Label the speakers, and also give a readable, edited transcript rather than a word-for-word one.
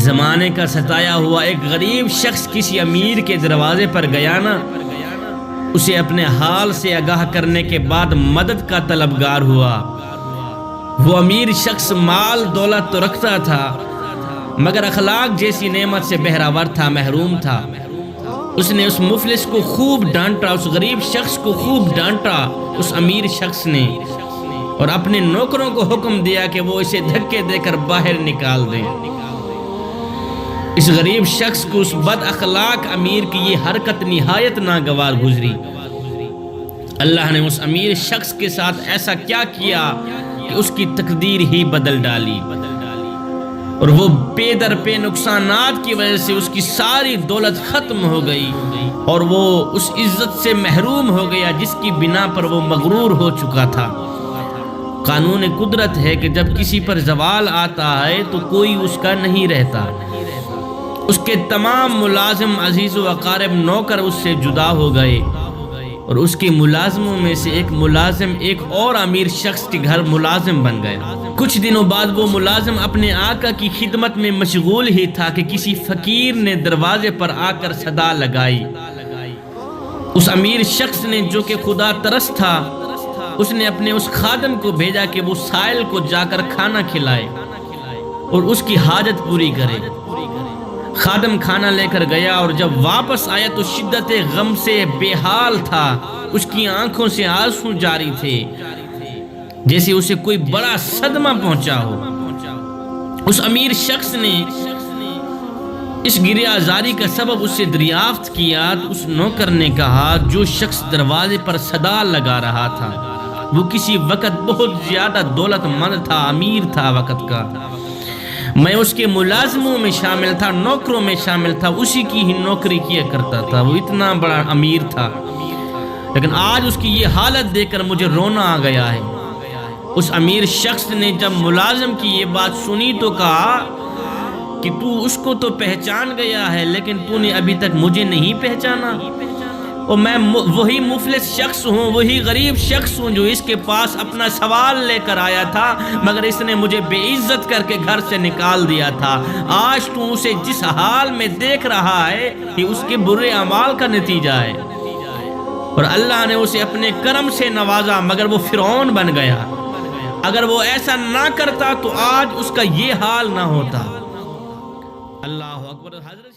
Speaker 1: زمانے کا ستایا ہوا ایک غریب شخص کسی امیر کے دروازے پر گیا نا، اسے اپنے حال سے آگاہ کرنے کے بعد مدد کا طلبگار ہوا۔ وہ امیر شخص مال دولت تو رکھتا تھا مگر اخلاق جیسی نعمت سے بہراور تھا، محروم تھا۔ اس نے اس مفلس کو خوب ڈانٹا، اس غریب شخص کو خوب ڈانٹا اس امیر شخص نے، اور اپنے نوکروں کو حکم دیا کہ وہ اسے دھکے دے کر باہر نکال دیں۔ اس غریب شخص کو اس بد اخلاق امیر کی یہ حرکت نہایت ناگوار گزری۔ اللہ نے اس امیر شخص کے ساتھ ایسا کیا کیا کہ اس کی تقدیر ہی بدل ڈالی، اور وہ پے در پے نقصانات کی وجہ سے اس کی ساری دولت ختم ہو گئی، اور وہ اس عزت سے محروم ہو گیا جس کی بنا پر وہ مغرور ہو چکا تھا۔ قانون قدرت ہے کہ جب کسی پر زوال آتا ہے تو کوئی اس کا نہیں رہتا۔ اس کے تمام ملازم عزیز و اقارب نوکر اس سے جدا ہو گئے، اور اس کے ملازموں میں سے ایک ملازم ایک اور امیر شخص کے گھر ملازم بن گیا۔ کچھ دنوں بعد وہ ملازم اپنے آقا کی خدمت میں مشغول ہی تھا کہ کسی فقیر نے دروازے پر آ کر صدا لگائی۔ اس امیر شخص نے جو کہ خدا ترس تھا، اس نے اپنے اس خادم کو بھیجا کہ وہ سائل کو جا کر کھانا کھلائے اور اس کی حاجت پوری کرے۔ خادم کھانا لے کر گیا، اور جب واپس آیا تو شدت غم سے بے حال تھا، اس کی آنکھوں سے آنسو جاری تھے جیسے اسے کوئی بڑا صدمہ پہنچا ہو۔ اس امیر شخص نے اس گریہ زاری کا سبب اس سے دریافت کیا تو اس نوکر نے کہا، جو شخص دروازے پر صدا لگا رہا تھا وہ کسی وقت بہت زیادہ دولت مند تھا، امیر تھا وقت کا۔ میں اس کے ملازموں میں شامل تھا، نوکروں میں شامل تھا، اسی کی ہی نوکری کیا کرتا تھا، وہ اتنا بڑا امیر تھا، لیکن آج اس کی یہ حالت دیکھ کر مجھے رونا آ گیا ہے۔ اس امیر شخص نے جب ملازم کی یہ بات سنی تو کہا کہ تو اس کو تو پہچان گیا ہے لیکن تو نے ابھی تک مجھے نہیں پہچانا، اور میں وہی مفلس شخص ہوں، وہی غریب شخص ہوں جو اس کے پاس اپنا سوال لے کر آیا تھا، مگر اس نے مجھے بے عزت کر کے گھر سے نکال دیا تھا۔ آج تو اسے جس حال میں دیکھ رہا ہے یہ اس کے برے اعمال کا نتیجہ ہے، اور اللہ نے اسے اپنے کرم سے نوازا مگر وہ فرعون بن گیا۔ اگر وہ ایسا نہ کرتا تو آج اس کا یہ حال نہ ہوتا۔ اللہ اکبر۔ حضرت